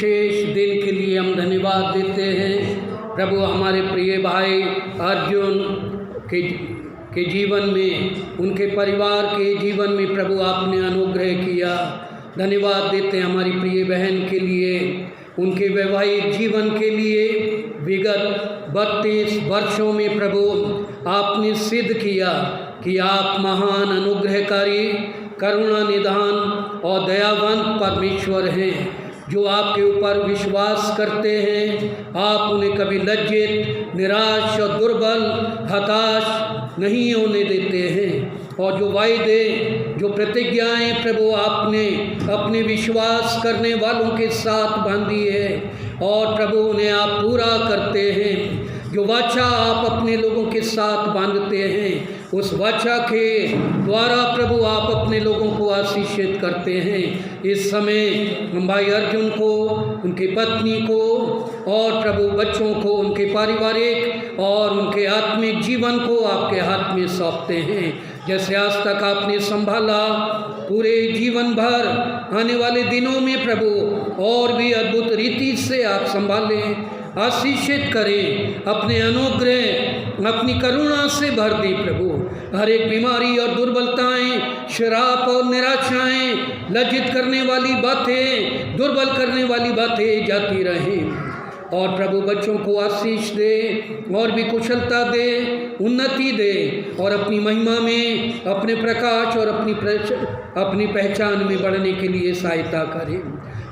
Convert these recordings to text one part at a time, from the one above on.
विशेष दिन के लिए हम धन्यवाद देते हैं। प्रभु हमारे प्रिय भाई अर्जुन के जीवन में, उनके परिवार के जीवन में प्रभु आपने अनुग्रह किया। धन्यवाद देते हैं हमारी प्रिय बहन के लिए, उनके वैवाहिक जीवन के लिए। विगत 32 वर्षों में प्रभु आपने सिद्ध किया कि आप महान अनुग्रहकारी, करुणा निधान और दयावंत परमेश्वर हैं। जो आपके ऊपर विश्वास करते हैं, आप उन्हें कभी लज्जित, निराश और दुर्बल, हताश नहीं होने देते हैं। और जो वायदे, जो प्रतिज्ञाएं प्रभु आपने अपने विश्वास करने वालों के साथ बांधी है, और प्रभु उन्हें आप पूरा करते हैं। जो वाचा आप अपने लोगों के साथ बांधते हैं, उस वाचा के द्वारा प्रभु आप अपने लोगों को आशीषित करते हैं। इस समय हम भाई अर्जुन को, उनकी पत्नी को और प्रभु बच्चों को, उनके पारिवारिक और उनके आत्मिक जीवन को आपके हाथ में सौंपते हैं। जैसे आज तक आपने संभाला, पूरे जीवन भर आने वाले दिनों में प्रभु और भी अद्भुत रीति से आप संभालें, आशीषित करें, अपने अनुग्रह, अपनी करुणा से भर दी प्रभु। हर एक बीमारी और दुर्बलताएं, श्राप और निराशाएं, लज्जित करने वाली बातें, दुर्बल करने वाली बातें जाती रहें। और प्रभु बच्चों को आशीष दे, और भी कुशलता दे, उन्नति दे, और अपनी महिमा में, अपने प्रकाश और अपनी पहचान में बढ़ने के लिए सहायता करें।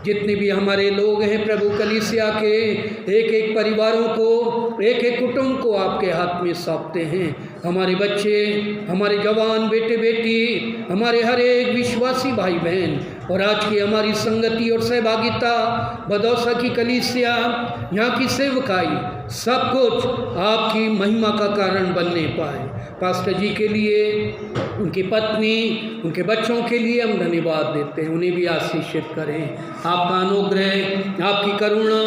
जितने भी हमारे लोग हैं प्रभु कलीसिया के, एक एक परिवारों को, एक एक कुटुंब को आपके हाथ में सौंपते हैं। हमारे बच्चे, हमारे जवान बेटे बेटी, हमारे हर एक विश्वासी भाई बहन, और आज की हमारी संगति और सहभागिता, बदौसा की कलीसिया, यहाँ की सेवकाई, सब कुछ आपकी महिमा का कारण बनने पाए। पास्टर जी के लिए, उनकी पत्नी, उनके बच्चों के लिए हम धन्यवाद देते हैं। उन्हें भी आशीषित करें। आपका अनुग्रह, आपकी करुणा,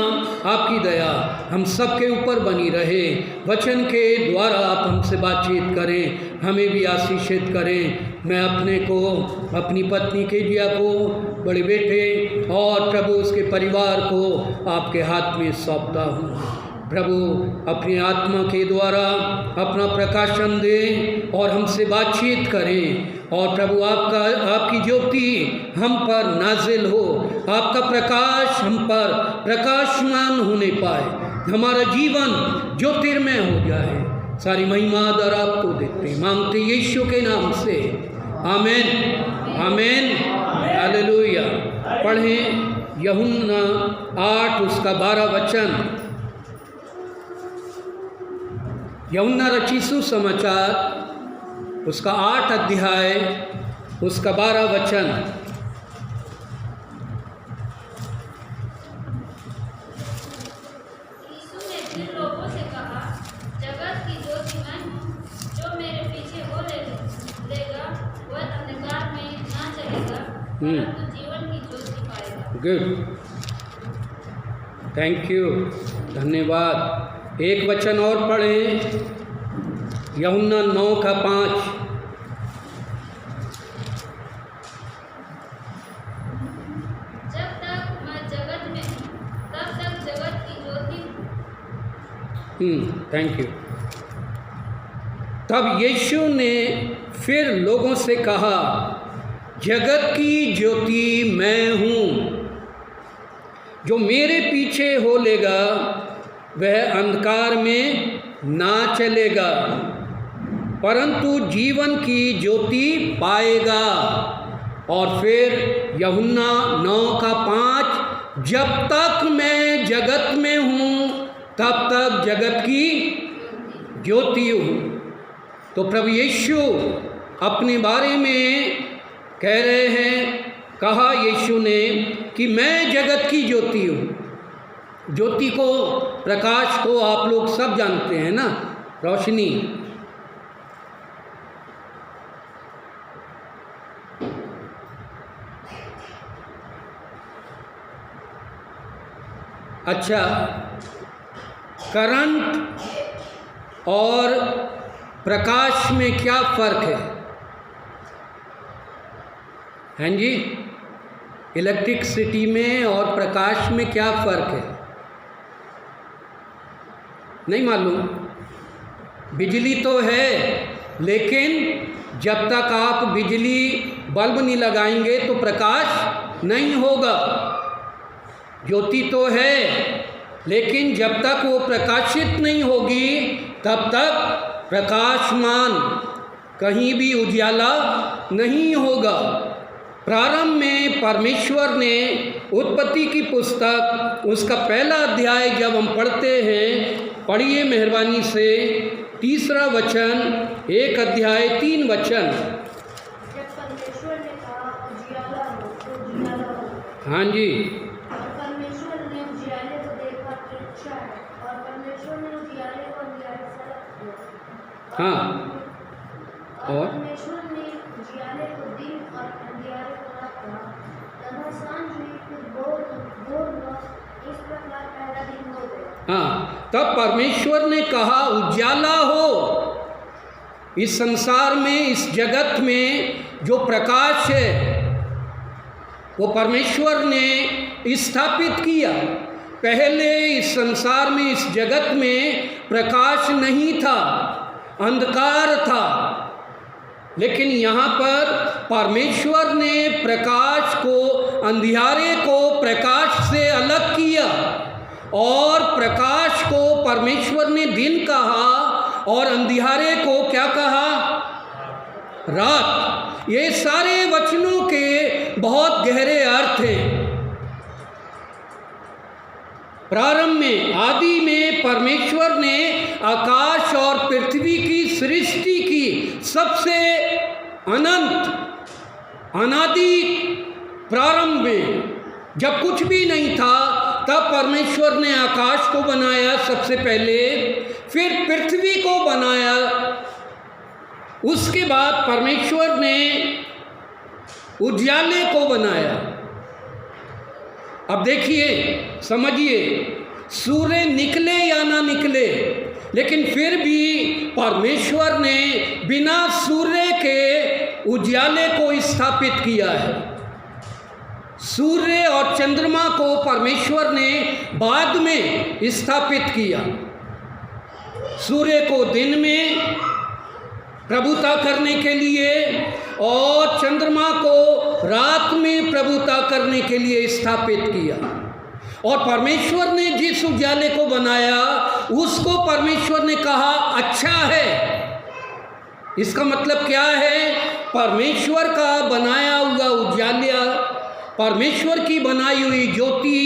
आपकी दया हम सब के ऊपर बनी रहे। वचन के द्वारा आप हमसे बातचीत करें, हमें भी आशीषित करें। मैं अपने को, अपनी पत्नी के जिया को, बड़े बेटे और प्रभु उसके परिवार को आपके हाथ में सौंपता हूँ। प्रभु अपनी आत्मा के द्वारा अपना प्रकाशन दें और हमसे बातचीत करें। और प्रभु आपकी ज्योति हम पर नाजिल हो, आपका प्रकाश हम पर प्रकाशमान होने पाए, हमारा जीवन ज्योतिर्मय हो जाए। सारी महिमा आदर आपको देते हैं, मांगते यीशु के नाम से, आमीन, आमीन, हालेलुया। पढ़ें यूहन्ना 8 उसका 12 वचन। यूहन्ना रचित सुसमाचार उसका 8 अध्याय उसका 12 वचन। यीशु ने फिर लोगों से कहा, जगत की ज्योति मैं हूँ, जो मेरे पीछे हो लेगा वह अंधकार में ना चलेगा, परंतु जीवन की ज्योति पाएगा। गुड, थैंक यू, धन्यवाद। एक वचन और पढ़ें, यूहन्ना 9 का 5। जब तक मैं जगत में हूँ, तब तक जगत की ज्योति हूँ। Thank you. तब यीशु ने फिर लोगों से कहा, जगत की ज्योति मैं हूँ, जो मेरे पीछे हो लेगा वह अंधकार में ना चलेगा, परंतु जीवन की ज्योति पाएगा। और फिर यूहन्ना 9 का 5, जब तक मैं जगत में हूँ तब तक जगत की ज्योति हूँ। तो प्रभु यीशु अपने बारे में कह रहे हैं, कहा यीशु ने कि मैं जगत की ज्योति हूँ। ज्योति को, प्रकाश को आप लोग सब जानते हैं ना, रोशनी। अच्छा, करंट और प्रकाश में क्या फर्क है? हैं जी? इलेक्ट्रिसिटी में और प्रकाश में क्या फ़र्क है? नहीं मालूम? बिजली तो है, लेकिन जब तक आप बिजली बल्ब नहीं लगाएंगे तो प्रकाश नहीं होगा। ज्योति तो है, लेकिन जब तक वो प्रकाशित नहीं होगी तब तक प्रकाशमान, कहीं भी उजाला नहीं होगा। प्रारंभ में परमेश्वर ने उत्पत्ति की पुस्तक उसका पहला अध्याय जब हम पढ़ते हैं, पढ़िए मेहरबानी से, 3 वचन, 1 अध्याय 3 वचन। जब परमेश्वर ने कहा उजियाला हो, तो उजियाला हो। हाँ जी। और परमेश्वर ने उजियाले को देखा कि अच्छा है, और परमेश्वर ने उजियाले को अंधियारे से अलग किया। हाँ। और परमेश्वर ने उजियाले को दिन और अंधियारे को रात कहा। तब सांझ हुई, फिर भोर हुआ, इस प्रकार पहला दिन हो गया। हाँ, तब परमेश्वर ने कहा उजाला हो। इस संसार में, इस जगत में जो प्रकाश है वो परमेश्वर ने स्थापित किया। पहले इस संसार में, इस जगत में प्रकाश नहीं था, अंधकार था, लेकिन यहाँ पर परमेश्वर ने प्रकाश को, अंधियारे को प्रकाश से अलग किया, और प्रकाश को परमेश्वर ने दिन कहा और अंधियारे को क्या कहा? रात। ये सारे वचनों के बहुत गहरे अर्थ हैं। प्रारंभ में, आदि में परमेश्वर ने आकाश और पृथ्वी की सृष्टि की। सबसे अनंत, अनादि प्रारंभ में जब कुछ भी नहीं था, तब परमेश्वर ने आकाश को बनाया सबसे पहले, फिर पृथ्वी को बनाया। उसके बाद परमेश्वर ने उजियाले को बनाया। अब देखिए, समझिए, सूर्य निकले या ना निकले, लेकिन फिर भी परमेश्वर ने बिना सूर्य के उजियाले को स्थापित किया है। सूर्य और चंद्रमा को परमेश्वर ने बाद में स्थापित किया। सूर्य को दिन में प्रभुता करने के लिए और चंद्रमा को रात में प्रभुता करने के लिए स्थापित किया। और परमेश्वर ने जिस उजाले को बनाया उसको परमेश्वर ने कहा अच्छा है। इसका मतलब क्या है? परमेश्वर का बनाया हुआ उजाला, परमेश्वर की बनाई हुई ज्योति,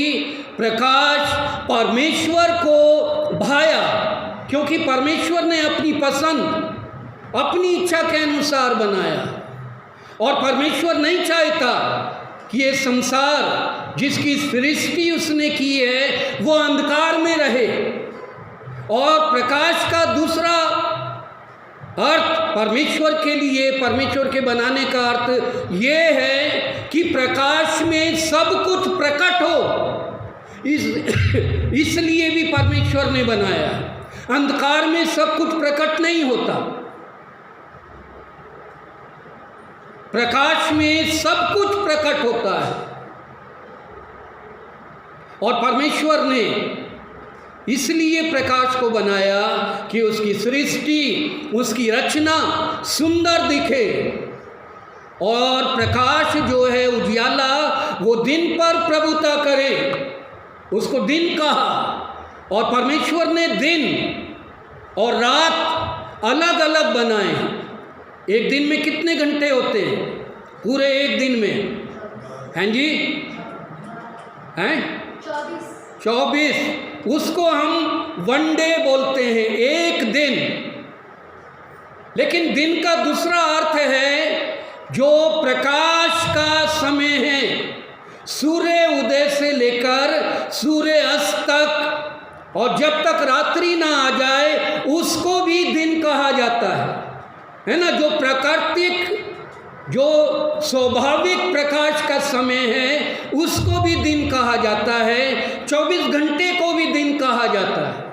प्रकाश परमेश्वर को भाया, क्योंकि परमेश्वर ने अपनी पसंद, अपनी इच्छा के अनुसार बनाया। और परमेश्वर नहीं चाहता कि ये संसार जिसकी सृष्टि उसने की है वो अंधकार में रहे। और प्रकाश का दूसरा अर्थ परमेश्वर के लिए, परमेश्वर के बनाने का अर्थ ये है कि प्रकाश में सब कुछ प्रकट हो। इसलिए भी परमेश्वर ने बनाया। अंधकार में सब कुछ प्रकट नहीं होता, प्रकाश में सब कुछ प्रकट होता है। और परमेश्वर ने इसलिए प्रकाश को बनाया कि उसकी सृष्टि, उसकी रचना सुंदर दिखे। और प्रकाश जो है, उजियाला, वो दिन पर प्रभुता करे, उसको दिन कहा। और परमेश्वर ने दिन और रात अलग अलग बनाए। एक दिन में कितने घंटे होते हैं? पूरे एक दिन में, हैं जी? हैं 24। उसको हम वन डे बोलते हैं, एक दिन। लेकिन दिन का दूसरा अर्थ है जो प्रकाश का समय है, सूर्य उदय से लेकर सूर्य अस्त तक, और जब तक रात्रि ना आ जाए उसको भी दिन कहा जाता है ना? जो प्राकृतिक, जो स्वाभाविक प्रकाश का समय है उसको भी दिन कहा जाता है। 24 घंटे को भी दिन कहा जाता है।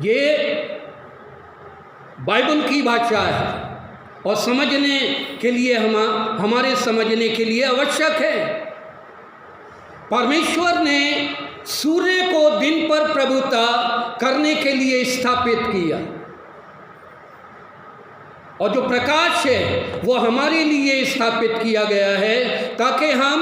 ये बाइबल की भाषा है। और समझने के लिए हमारे समझने के लिए आवश्यक है। परमेश्वर ने सूर्य को दिन पर प्रभुता करने के लिए स्थापित किया, और जो प्रकाश है वो हमारे लिए स्थापित किया गया है ताकि हम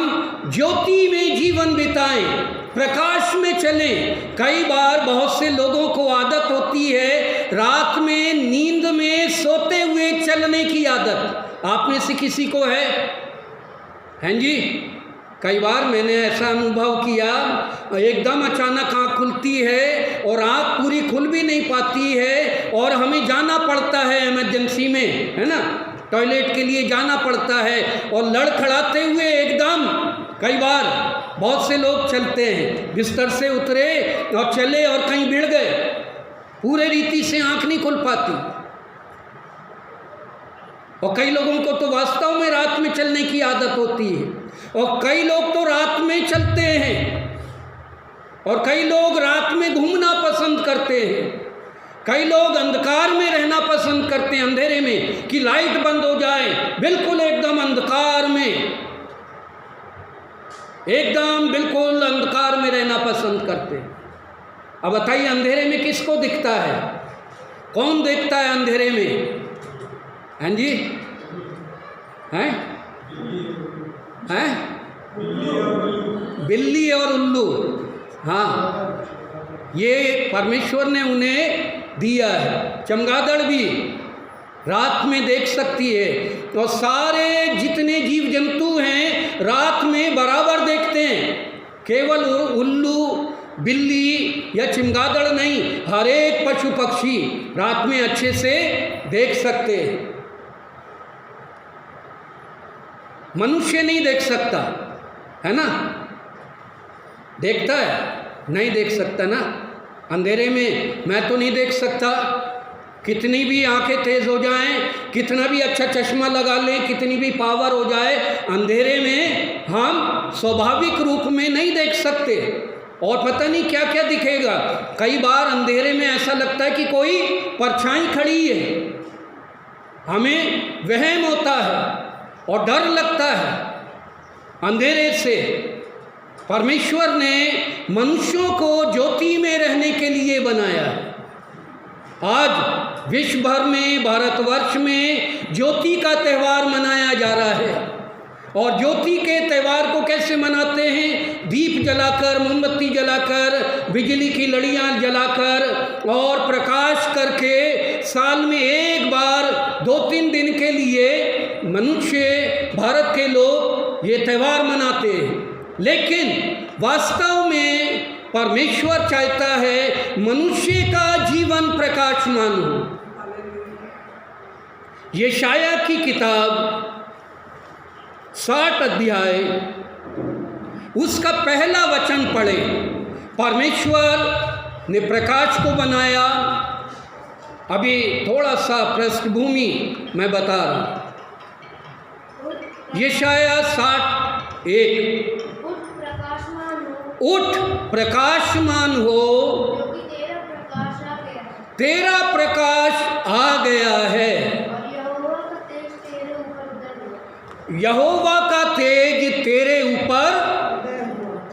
ज्योति में जीवन बिताएं, प्रकाश में चलें। कई बार बहुत से लोगों को आदत होती है रात में नींद में सोते हुए चलने की आदत। आप में से किसी को है? हैं जी? कई बार मैंने ऐसा अनुभव किया, एकदम अचानक आँख खुलती है और आँख पूरी खुल भी नहीं पाती है और हमें जाना पड़ता है इमरजेंसी में, है ना, टॉयलेट के लिए जाना पड़ता है, और लड़खड़ाते हुए एकदम कई बार बहुत से लोग चलते हैं, बिस्तर से उतरे और चले और कहीं भिड़ गए, पूरे रीति से आँख नहीं खुल पाती। और कई लोगों को तो वास्तव में रात में चलने की आदत होती है, और कई लोग तो रात में चलते हैं, और कई लोग रात में घूमना पसंद करते हैं, कई लोग अंधकार में रहना पसंद करते हैं, अंधेरे में कि लाइट बंद हो जाए, बिल्कुल एकदम अंधकार में, एकदम बिल्कुल अंधकार में रहना पसंद करते हैं। अब बताइए अंधेरे में किसको दिखता है? कौन देखता है अंधेरे में? हैं जी? हैं? हैं? बिल्ली और उल्लू। हाँ, ये परमेश्वर ने उन्हें दिया है। चमगादड़ भी रात में देख सकती है, और सारे जितने जीव जंतु हैं रात में बराबर देखते हैं। केवल उल्लू, बिल्ली या चमगादड़ नहीं, हर एक पशु पक्षी रात में अच्छे से देख सकते हैं। मनुष्य नहीं देख सकता, है ना? देखता है? नहीं देख सकता ना। अंधेरे में मैं तो नहीं देख सकता, कितनी भी आंखें तेज हो जाएं, कितना भी अच्छा चश्मा लगा लें, कितनी भी पावर हो जाए, अंधेरे में हम स्वाभाविक रूप में नहीं देख सकते, और पता नहीं क्या क्या दिखेगा। कई बार अंधेरे में ऐसा लगता है कि कोई परछाई खड़ी है, हमें वहम होता है और डर लगता है अंधेरे से। परमेश्वर ने मनुष्यों को ज्योति में रहने के लिए बनाया है। आज विश्व भर में, भारतवर्ष में ज्योति का त्यौहार मनाया जा रहा है। और ज्योति के त्यौहार को कैसे मनाते हैं? दीप जलाकर, मोमबत्ती जलाकर, बिजली की लड़ियाँ जलाकर और प्रकाश करके साल में एक बार 2-3 दिन के लिए मनुष्य, भारत के लोग ये त्यौहार मनाते हैं। लेकिन वास्तव में परमेश्वर चाहता है मनुष्य का जीवन प्रकाशमान हो। यशाया की किताब 60 अध्याय उसका पहला वचन पढ़े। परमेश्वर ने प्रकाश को बनाया। अभी थोड़ा सा पृष्ठभूमि मैं बता रहा हूँ। यशाया 60:1 उठ प्रकाशमान हो, तेरा प्रकाश आ गया है, यहोवा का तेज तेरे ऊपर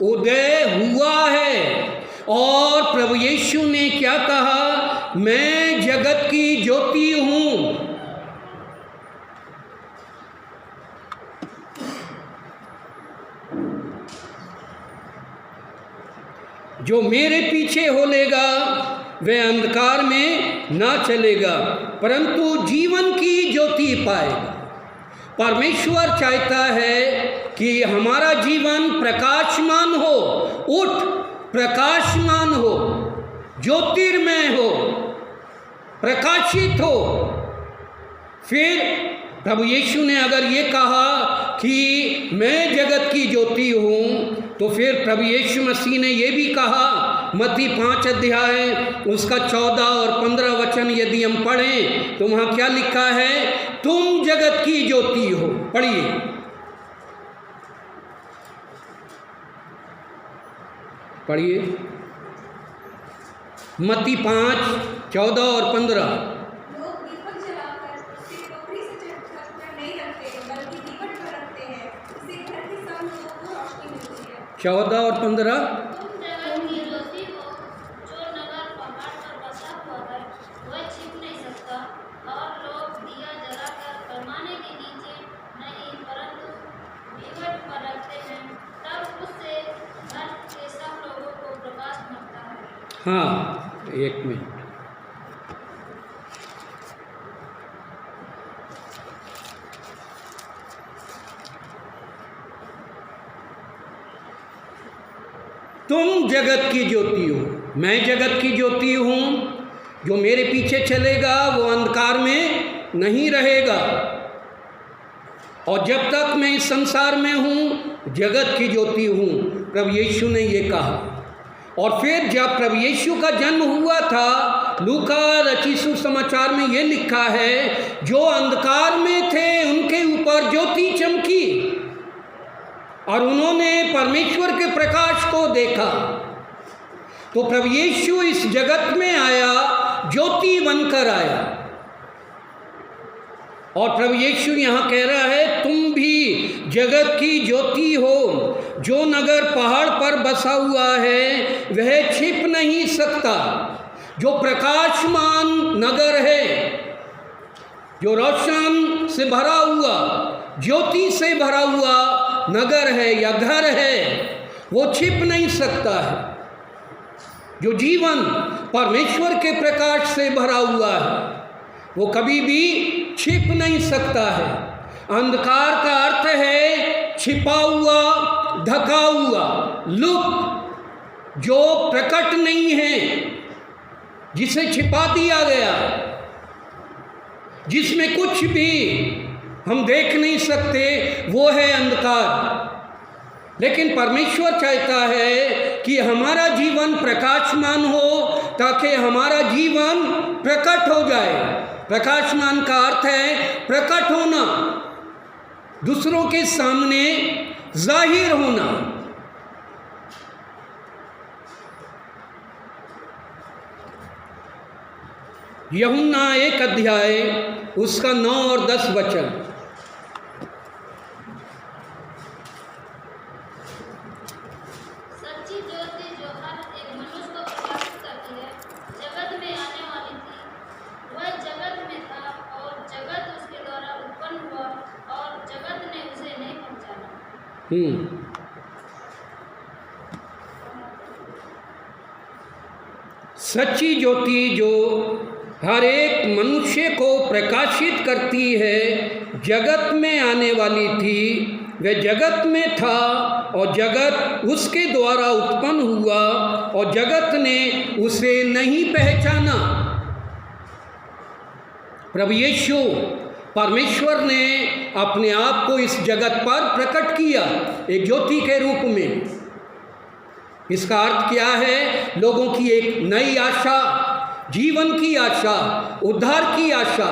उदय हुआ है। और प्रभु यीशु ने क्या कहा? मैं जगत की ज्योति हूँ। जो मेरे पीछे हो लेगा वह अंधकार में ना चलेगा परंतु जीवन की ज्योति पाएगा। परमेश्वर चाहता है कि हमारा जीवन प्रकाशमान हो, उठ प्रकाशमान हो, ज्योतिर्मय हो, प्रकाशित हो। फिर प्रभु यीशु ने अगर ये कहा कि मैं जगत की ज्योति हूँ, तो फिर प्रभु यीशु मसीह ने ये भी कहा, मत्ती 5 अध्याय उसका 14 और 15 वचन यदि हम पढ़ें तो वहाँ क्या लिखा है? तुम जगत की ज्योति हो। पढ़िए। पढ़िए मत्ती 5, 14 और 15। 14 और 15। तुम जगत की ज्योति हो, जो नगर पहाड़ पर बसा हुआ है, वह छिप नहीं सकता, और लोग दिया जलाकर पैमाने के नीचे नहीं, परंतु दीवट पर रखते हैं, तब उससे घर के सब लोगों को प्रकाश मिलता है। हाँ, एक मिनट। तुम जगत की ज्योति हो, मैं जगत की ज्योति हूँ। जो मेरे पीछे चलेगा वो अंधकार में नहीं रहेगा। और जब तक मैं इस संसार में हूँ, जगत की ज्योति हूँ, प्रभु यीशु ने ये कहा। और फिर जब प्रभु यीशु का जन्म हुआ था, लूका रचित सुसमाचार में ये लिखा है, जो अंधकार में थे उनके ऊपर ज्योति चमकी और उन्होंने परमेश्वर के प्रकाश को देखा। तो प्रभु यीशु इस जगत में आया, ज्योति बनकर आया। और प्रभु यीशु यहाँ कह रहा है, तुम भी जगत की ज्योति हो। जो नगर पहाड़ पर बसा हुआ है वह छिप नहीं सकता। जो प्रकाशमान नगर है, जो रोशन से भरा हुआ, ज्योति से भरा हुआ नगर है या घर है, वो छिप नहीं सकता है। जो जीवन परमेश्वर के प्रकाश से भरा हुआ है, वो कभी भी छिप नहीं सकता है। अंधकार का अर्थ है छिपा हुआ, ढका हुआ, लुप्त, जो प्रकट नहीं है, जिसे छिपा दिया गया, जिसमें कुछ भी हम देख नहीं सकते, वो है अंधकार। लेकिन परमेश्वर चाहता है कि हमारा जीवन प्रकाशमान हो, ताकि हमारा जीवन प्रकट हो जाए। प्रकाशमान का अर्थ है प्रकट होना, दूसरों के सामने जाहिर होना। यूहन्ना 1 अध्याय उसका 9 और 10 वचन। सच्ची ज्योति जो हर एक मनुष्य को प्रकाशित करती है, जगत में आने वाली थी। वह जगत में था और जगत उसके द्वारा उत्पन्न हुआ, और जगत ने उसे नहीं पहचाना। सच्ची ज्योति जो हर एक मनुष्य को प्रकाशित करती है, जगत में आने वाली थी। वह जगत में था और जगत उसके द्वारा उत्पन्न हुआ, और जगत ने उसे नहीं पहचाना। प्रभु यीशु परमेश्वर ने अपने आप को इस जगत पर प्रकट किया एक ज्योति के रूप में। इसका अर्थ क्या है? लोगों की एक नई आशा, जीवन की आशा, उद्धार की आशा,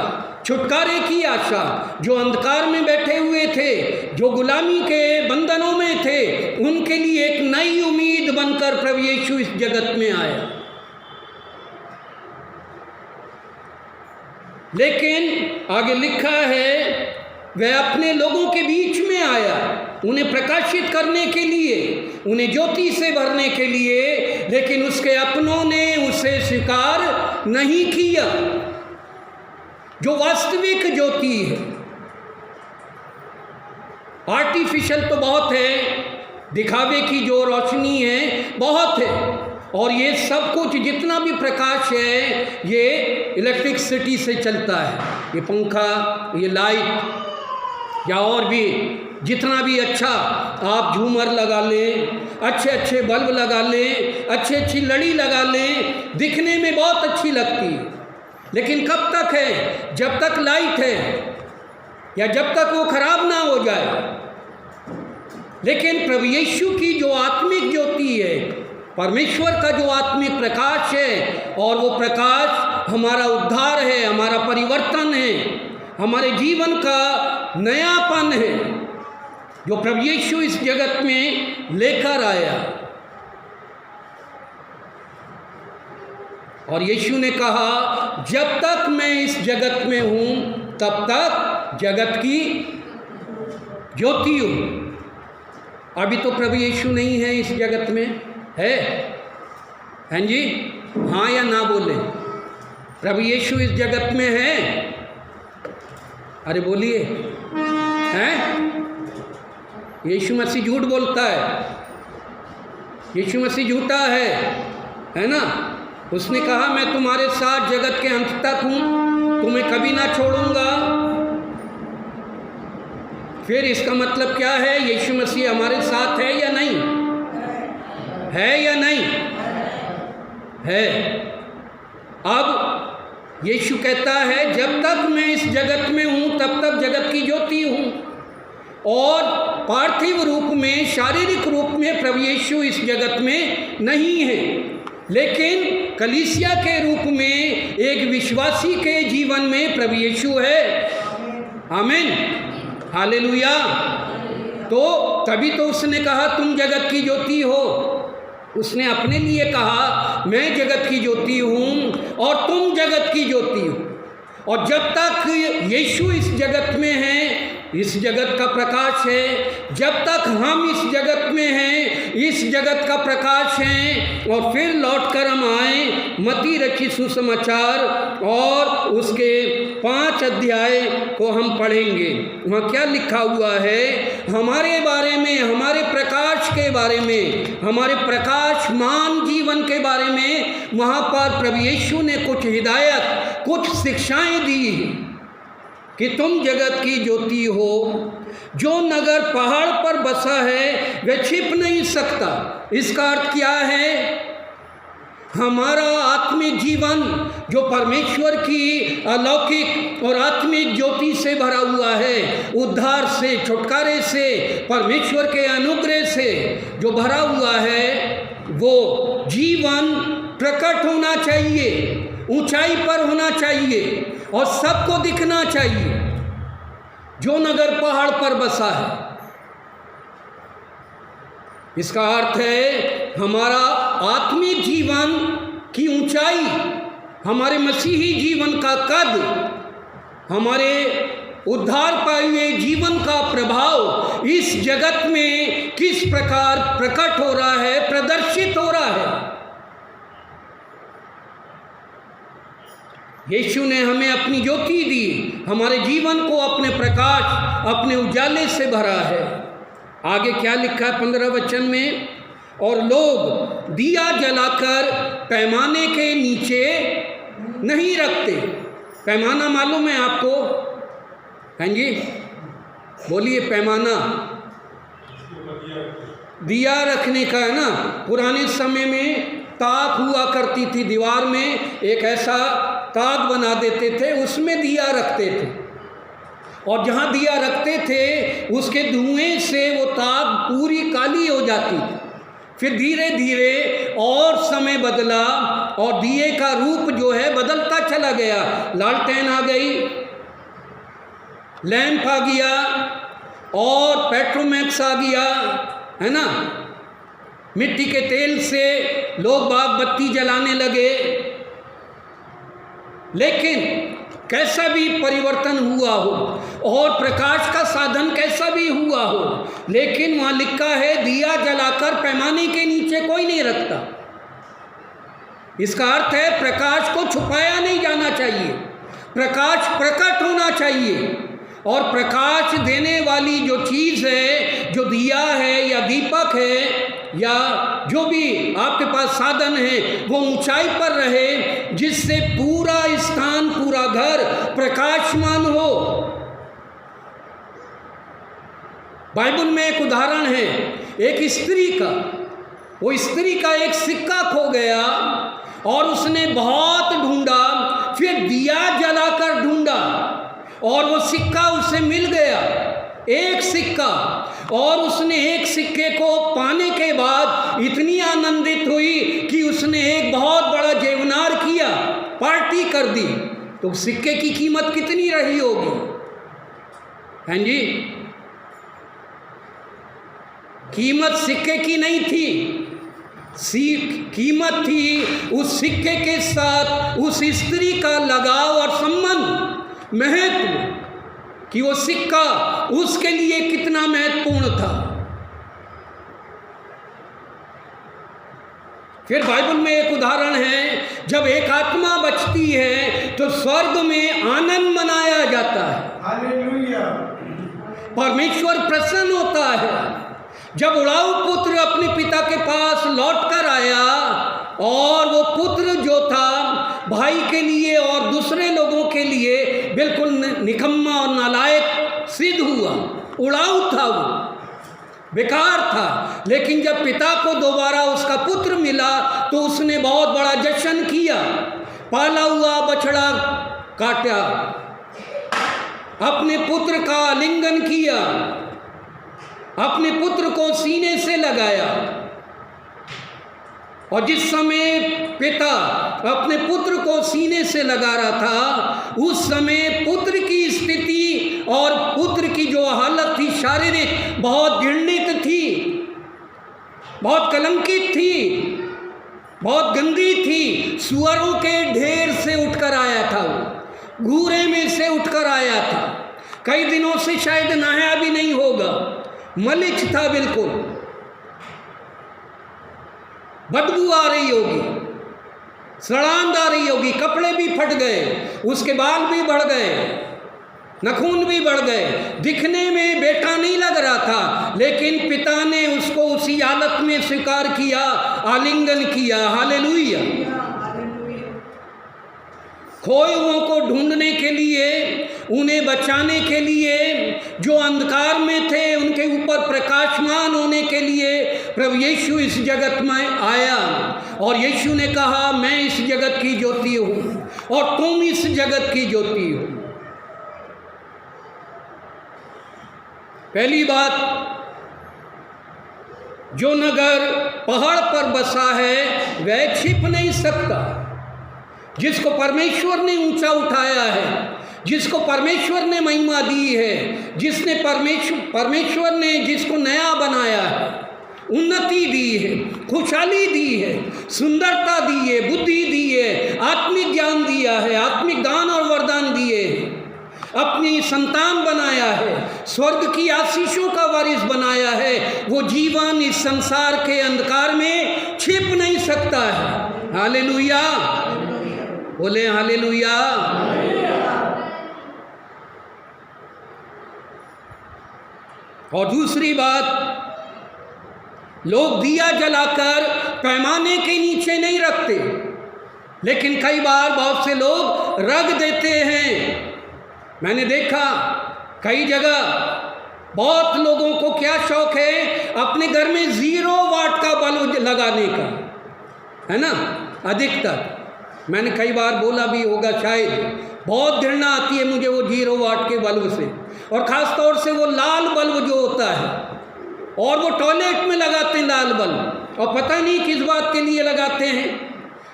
छुटकारे की आशा। जो अंधकार में बैठे हुए थे, जो गुलामी के बंधनों में थे, उनके लिए एक नई उम्मीद बनकर प्रभु यीशु इस जगत में आया। लेकिन आगे लिखा है, वह अपने लोगों के बीच में आया, उन्हें प्रकाशित करने के लिए, उन्हें ज्योति से भरने के लिए, लेकिन उसके अपनों ने उसे स्वीकार नहीं किया। जो वास्तविक ज्योति है, आर्टिफिशियल तो बहुत है, दिखावे की जो रोशनी है बहुत है, और ये सब कुछ जितना भी प्रकाश है ये इलेक्ट्रिसिटी से चलता है। ये पंखा, ये लाइट, या और भी जितना भी अच्छा आप झूमर लगा लें, अच्छे अच्छे बल्ब लगा लें, अच्छी अच्छी लड़ी लगा लें, दिखने में बहुत अच्छी लगती है। लेकिन कब तक है? जब तक लाइट है, या जब तक वो खराब ना हो जाए। लेकिन प्रभु यीशु की जो आत्मिक ज्योति है, परमेश्वर का जो आत्मिक प्रकाश है, और वो प्रकाश हमारा उद्धार है, हमारा परिवर्तन है, हमारे जीवन का नयापन है, जो प्रभु यीशु इस जगत में लेकर आया। और यीशु ने कहा, जब तक मैं इस जगत में हूँ तब तक जगत की ज्योति हूँ। अभी तो प्रभु यीशु नहीं है इस जगत में, है? हैं जी? हाँ या ना बोले? प्रभु यीशु इस जगत में है? अरे बोलिए, हैं? यीशु मसीह झूठ बोलता है, यीशु मसीह झूठा है ना? उसने कहा मैं तुम्हारे साथ जगत के अंत तक हूँ, तुम्हें कभी ना छोड़ूंगा। फिर इसका मतलब क्या है? यीशु मसीह हमारे साथ है या नहीं? है या नहीं? है। अब यीशु कहता है जब तक मैं इस जगत में हूँ तब तक जगत की ज्योति हूँ। और पार्थिव रूप में, शारीरिक रूप में प्रभु यीशु इस जगत में नहीं है, लेकिन कलीसिया के रूप में एक विश्वासी के जीवन में प्रभु यीशु है। आमीन, हालेलुया। तो तभी तो उसने कहा तुम जगत की ज्योति हो। उसने अपने लिए कहा मैं जगत की ज्योति हूँ और तुम जगत की ज्योति हो। और जब तक यीशु इस जगत में है, इस जगत का प्रकाश है, जब तक हम इस जगत में हैं, इस जगत का प्रकाश है। और फिर लौटकर हम आए मत्ती रचित सुसमाचार और उसके 5 अध्याय को हम पढ़ेंगे। वहाँ क्या लिखा हुआ है हमारे बारे में, हमारे प्रकाश के बारे में, हमारे प्रकाशमान जीवन के बारे में। वहाँ पर प्रभु यीशु ने कुछ हिदायत, कुछ शिक्षाएं दी कि तुम जगत की ज्योति हो। जो नगर पहाड़ पर बसा है वह छिप नहीं सकता। इसका अर्थ क्या है? हमारा आत्मिक जीवन जो परमेश्वर की अलौकिक और आत्मिक ज्योति से भरा हुआ है, उद्धार से, छुटकारे से, परमेश्वर के अनुग्रह से जो भरा हुआ है, वो जीवन प्रकट होना चाहिए, ऊंचाई पर होना चाहिए और सबको दिखना चाहिए। जो नगर पहाड़ पर बसा है, इसका अर्थ है हमारा आत्मिक जीवन की ऊंचाई, हमारे मसीही जीवन का कद, हमारे उद्धार पाए हुए जीवन का प्रभाव इस जगत में किस प्रकार प्रकट हो रहा है, प्रदर्शित हो रहा है। यीशु ने हमें अपनी ज्योति दी, हमारे जीवन को अपने प्रकाश, अपने उजाले से भरा है। आगे क्या लिखा है 15 वचन में? और लोग दिया जलाकर पैमाने के नीचे नहीं रखते। पैमाना मालूम है आपको? हैं जी? बोलिए, पैमाना दिया रखने का है ना। पुराने समय में ताक हुआ करती थी, दीवार में एक ऐसा ताक बना देते थे, उसमें दिया रखते थे। और जहाँ दिया रखते थे उसके धुएं से वो ताक पूरी काली हो जाती थी। फिर धीरे धीरे और समय बदला और दिए का रूप जो है बदलता चला गया। लालटेन आ गई, लैंप आ गया और पेट्रोमैक्स आ गया, है ना। मिट्टी के तेल से लोग बाग बत्ती जलाने लगे। लेकिन कैसा भी परिवर्तन हुआ हो और प्रकाश का साधन कैसा भी हुआ हो, लेकिन वहाँ लिखा है दिया जलाकर पैमाने के नीचे कोई नहीं रखता। इसका अर्थ है प्रकाश को छुपाया नहीं जाना चाहिए, प्रकाश प्रकट होना चाहिए। और प्रकाश देने वाली जो चीज़ है, जो दिया है या दीपक है या जो भी आपके पास साधन है, वो ऊंचाई पर रहे, जिससे पूरा स्थान, पूरा घर प्रकाशमान हो। बाइबल में एक उदाहरण है एक स्त्री का। वो स्त्री का एक सिक्का खो गया और उसने बहुत ढूंढा, फिर दिया जलाकर ढूंढा और वो सिक्का उसे मिल गया, एक सिक्का। और उसने एक सिक्के को पाने के बाद इतनी आनंदित हुई कि उसने एक बहुत बड़ा जेवनार किया, पार्टी कर दी। तो सिक्के की कीमत कितनी रही होगी? हैं जी? कीमत सिक्के की नहीं थी, कीमत थी उस सिक्के के साथ उस स्त्री का लगाव और संबंध, महत्व, कि वो सिक्का उसके लिए कितना महत्वपूर्ण था। फिर बाइबल में एक उदाहरण है, जब एक आत्मा बचती है तो स्वर्ग में आनंद मनाया जाता है, हालेलुया। परमेश्वर प्रसन्न होता है। जब उड़ाऊ पुत्र अपने पिता के पास लौट कर आया और वो पुत्र जो था भाई के लिए और दूसरे लोगों के लिए बिल्कुल निकम्मा और नालायक सिद्ध हुआ, उड़ाऊ था, वो बेकार था। लेकिन जब पिता को दोबारा उसका पुत्र मिला तो उसने बहुत बड़ा जश्न किया, पाला हुआ बछड़ा काटा, अपने पुत्र का आलिंगन किया, अपने पुत्र को सीने से लगाया। और जिस समय पिता अपने पुत्र को सीने से लगा रहा था, उस समय पुत्र की स्थिति और पुत्र की जो हालत थी शारीरिक, बहुत घृणित थी, बहुत कलंकित थी, बहुत गंदी थी। सुअरों के ढेर से उठकर आया था, वो घूरे में से उठकर आया था, कई दिनों से शायद नहाया भी नहीं होगा, मलिच था, बिल्कुल बदबू आ रही होगी, सड़ांध आ रही होगी, कपड़े भी फट गए, उसके बाल भी बढ़ गए, नखून भी बढ़ गए, दिखने में बेटा नहीं लग रहा था। लेकिन पिता ने उसको उसी हालत में स्वीकार किया, आलिंगन किया। हालेलुया। खोए हुओं को ढूंढने के लिए, उन्हें बचाने के लिए, जो अंधकार में थे उनके ऊपर प्रकाशमान होने के लिए प्रभु यीशु इस जगत में आया। और यीशु ने कहा, मैं इस जगत की ज्योति हूँ और तुम इस जगत की ज्योति हो। पहली बात, जो नगर पहाड़ पर बसा है वह छिप नहीं सकता। जिसको परमेश्वर ने ऊंचा उठाया है, जिसको परमेश्वर ने महिमा दी है, जिसने परमेश्वर ने जिसको नया बनाया है, उन्नति दी है, खुशहाली दी है, सुंदरता दी है, बुद्धि दी है, आत्मिक ज्ञान दिया है, आत्मिक दान और वरदान दिए हैं, अपनी संतान बनाया है, स्वर्ग की आशीषों का वारिस बनाया है, वो जीवन इस संसार के अंधकार में छिप नहीं सकता है। हालेलुया, बोले हालेलुया। और दूसरी बात, लोग दिया जलाकर पैमाने के नीचे नहीं रखते, लेकिन कई बार बहुत से लोग रख देते हैं। मैंने देखा कई जगह बहुत लोगों को क्या शौक है, अपने घर में 0 वाट का बल्ब लगाने का, है ना। अधिकतर मैंने कई बार बोला भी होगा शायद, बहुत घृणा आती है मुझे वो 0 वाट के बल्ब से, और ख़ास तौर से वो लाल बल्ब जो होता है, और वो टॉयलेट में लगाते हैं लाल बल्ब, और पता नहीं किस बात के लिए लगाते हैं।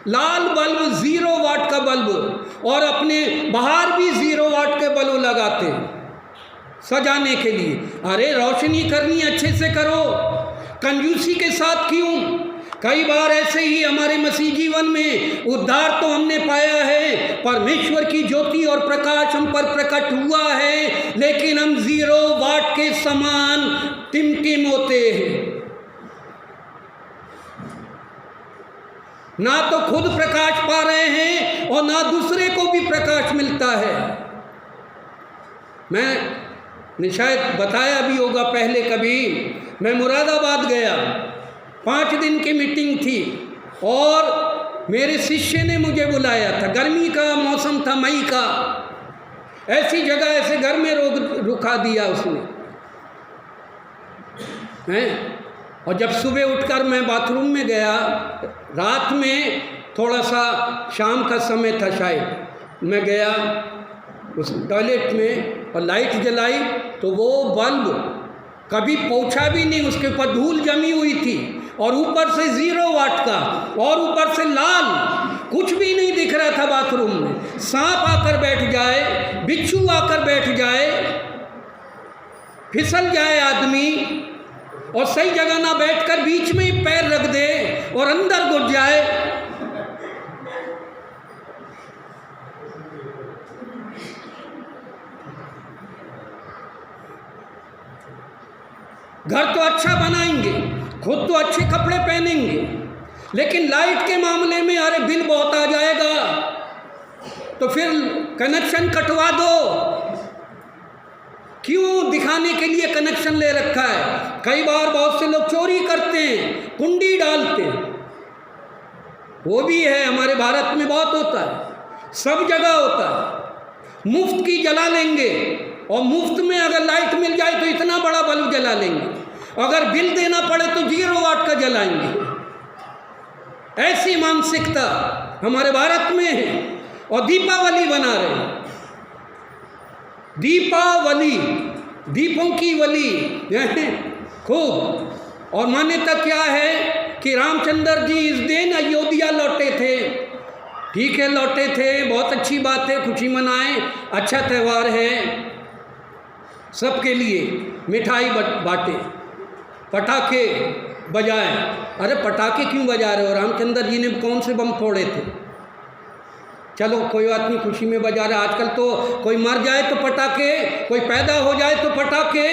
लाल बल्ब 0 वाट का बल्ब, और अपने बाहर भी 0 वाट के बल्ब लगाते हैं सजाने के लिए। अरे रोशनी करनी अच्छे से करो, कंजूसी के साथ क्यों। कई बार ऐसे ही हमारे मसीह जीवन में उद्धार तो हमने पाया है, परमेश्वर की ज्योति और प्रकाश हम पर प्रकट हुआ है, लेकिन हम 0 वाट के समान टिमटिम होते हैं। ना तो खुद प्रकाश पा रहे हैं और ना दूसरे को भी प्रकाश मिलता है। मैंने शायद बताया भी होगा पहले कभी, मैं मुरादाबाद गया, 5 दिन की मीटिंग थी, और मेरे शिष्य ने मुझे बुलाया था। गर्मी का मौसम था, मई का, ऐसी जगह ऐसे घर में रुका दिया उसने हैं। और जब सुबह उठकर मैं बाथरूम में गया, रात में थोड़ा सा शाम का समय था शायद, मैं गया उस टॉयलेट में और लाइट जलाई तो वो बल्ब कभी पहुंचा भी नहीं, उसके ऊपर धूल जमी हुई थी, और ऊपर से 0 वाट का, और ऊपर से लाल, कुछ भी नहीं दिख रहा था बाथरूम में। सांप आकर बैठ जाए, बिच्छू आकर बैठ जाए, फिसल जाए आदमी, और सही जगह ना बैठकर बीच में ही पैर रख दे और अंदर घुस जाए। घर तो अच्छा बनाएंगे, खुद तो अच्छे कपड़े पहनेंगे, लेकिन लाइट के मामले में अरे बिल बहुत आ जाएगा, तो फिर कनेक्शन कटवा दो। क्यों? दिखाने के लिए कनेक्शन ले रखा है। कई बार बहुत से लोग चोरी करते हैं, कुंडी डालते हैं, वो भी है, हमारे भारत में बहुत होता है, सब जगह होता है। मुफ्त की जला लेंगे, और मुफ्त में अगर लाइट मिल जाए तो इतना बड़ा बल्ब जला लेंगे, अगर बिल देना पड़े तो 0 वाट का जलाएंगे। ऐसी मानसिकता हमारे भारत में है। और दीपावली बना रहे हैं, दीपावली, दीपों की वली खूब। और मान्यता क्या है कि रामचंद्र जी इस दिन अयोध्या लौटे थे। ठीक है, लौटे थे, बहुत अच्छी बात है, खुशी मनाएं, अच्छा त्यौहार है, सबके लिए मिठाई बांटे, पटाखे बजाएं। अरे पटाखे क्यों बजा रहे हो? रामचंद्र जी ने कौन से बम फोड़े थे? चलो कोई बात नहीं, खुशी में बजा रहे। आजकल तो कोई मर जाए तो पटाखे, कोई पैदा हो जाए तो पटाखे,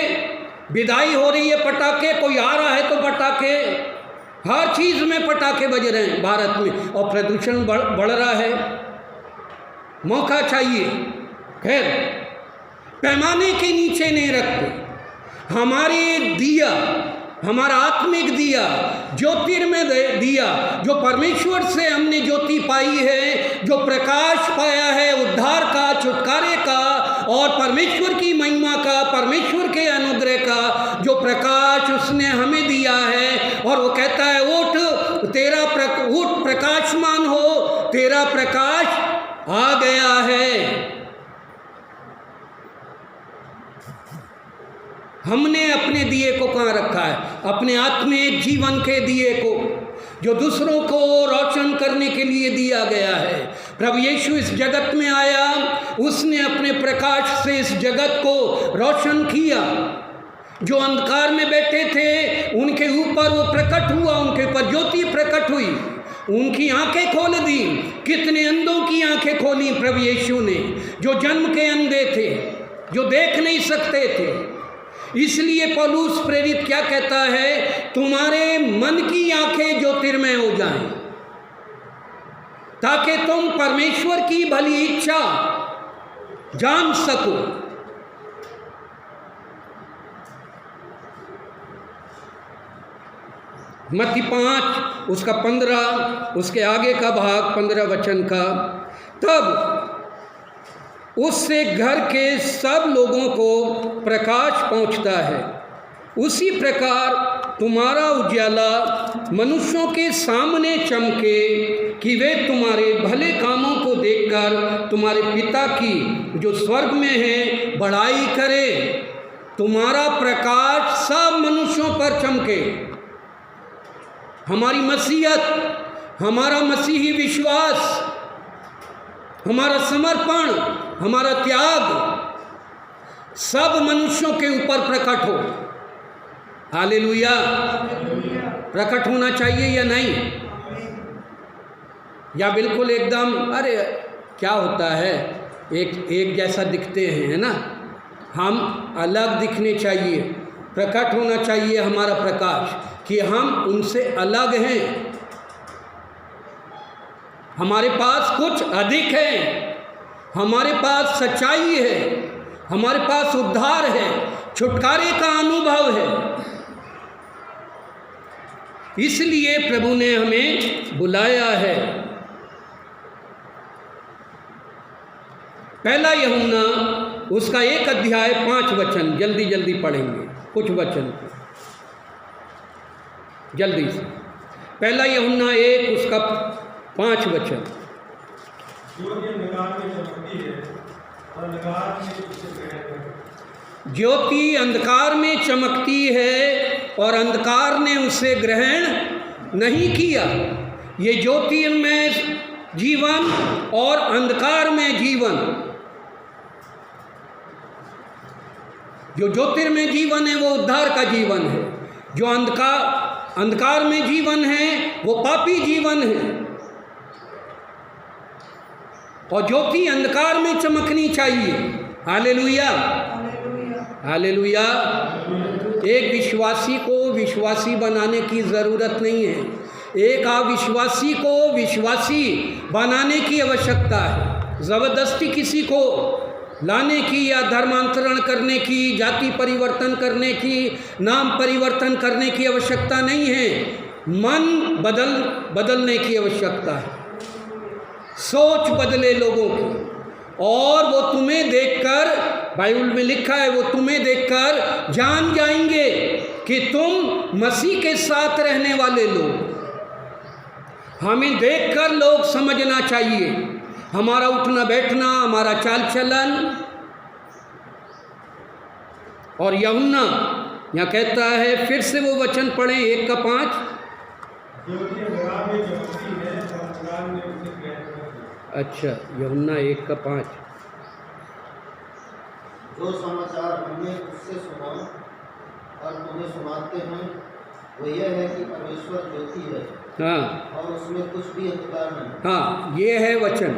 विदाई हो रही है पटाखे, कोई आ रहा है तो पटाखे, हर चीज़ में पटाखे बज रहे हैं भारत में, और प्रदूषण बढ़ रहा है। मौका चाहिए। खैर, पैमाने के नीचे नहीं रखते। हमारे दिया, हमारा आत्मिक दिया, ज्योतिर्मय दिया, जो परमेश्वर से हमने ज्योति पाई है, जो प्रकाश पाया है उद्धार का, छुटकारे का, और परमेश्वर की महिमा का, परमेश्वर के अनुग्रह का जो प्रकाश उसने हमें दिया है। और वो कहता है उठ, उठ प्रकाशमान हो, तेरा प्रकाश आ गया है। हमने अपने दिए को कहाँ रखा है? अपने आत्मिक जीवन के दिए को, जो दूसरों को रोशन करने के लिए दिया गया है। प्रभु यीशु इस जगत में आया, उसने अपने प्रकाश से इस जगत को रोशन किया। जो अंधकार में बैठे थे उनके ऊपर वो प्रकट हुआ, उनके ऊपर ज्योति प्रकट हुई, उनकी आंखें खोल दी। कितने अंधों की आंखें खोली प्रभु यीशु ने, जो जन्म के अंधे थे, जो देख नहीं सकते थे। इसलिए पौलुस प्रेरित क्या कहता है? तुम्हारे मन की आंखें ज्योतिर्मय हो जाएं, ताकि तुम परमेश्वर की भली इच्छा जान सको। मत्ती 5 उसका 15, उसके आगे का भाग 15 वचन का। तब उससे घर के सब लोगों को प्रकाश पहुंचता है। उसी प्रकार तुम्हारा उजाला मनुष्यों के सामने चमके, कि वे तुम्हारे भले कामों को देखकर तुम्हारे पिता की जो स्वर्ग में है बड़ाई करे। तुम्हारा प्रकाश सब मनुष्यों पर चमके। हमारी मसीहत, हमारा मसीही विश्वास, हमारा समर्पण, हमारा त्याग सब मनुष्यों के ऊपर प्रकट हो। हालेलुया। प्रकट होना चाहिए या नहीं? या बिल्कुल एकदम अरे क्या होता है, एक जैसा दिखते हैं, है ना? हम अलग दिखने चाहिए। प्रकट होना चाहिए हमारा प्रकाश, कि हम उनसे अलग हैं। हमारे पास कुछ अधिक है, हमारे पास सच्चाई है, हमारे पास उद्धार है, छुटकारे का अनुभव है। इसलिए प्रभु ने हमें बुलाया है। पहला यूहन्ना उसका 1 अध्याय 5 वचन, जल्दी जल्दी पढ़ेंगे कुछ वचन को, जल्दी से। पहला यूहन्ना 1 उसका 5 वचन। ज्योति अंधकार में चमकती है और अंधकार ने उसे ग्रहण नहीं किया। ये ज्योति में जीवन और अंधकार में जीवन, जो ज्योतिर्मय जीवन है वो उद्धार का जीवन है। जो अंधकार में जीवन है वो पापी जीवन है। और ज्योति अंधकार में चमकनी चाहिए। Hallelujah, hallelujah. एक विश्वासी को विश्वासी बनाने की ज़रूरत नहीं है। एक अविश्वासी को विश्वासी बनाने की आवश्यकता है। ज़बरदस्ती किसी को लाने की या धर्मांतरण करने की, जाति परिवर्तन करने की, नाम परिवर्तन करने की आवश्यकता नहीं है। मन बदलने की आवश्यकता है। सोच बदले लोगों की, और वो तुम्हें देखकर, बाइबल में लिखा है, वो तुम्हें देखकर जान जाएंगे कि तुम मसीह के साथ रहने वाले लोग। हमें देखकर लोग समझना चाहिए, हमारा उठना बैठना, हमारा चाल चलन। और यूहन्ना यहाँ कहता है, फिर से वो वचन पढ़ें 1:5। अच्छा, यूहन्ना 1:5। जो समाचार हमने उससे सुना और तुम्हें सुनाते हैं वो यह है कि परमेश्वर ज्योति है, हाँ, और उसमें कुछ भी अंधकार नहीं। हाँ, ये है वचन।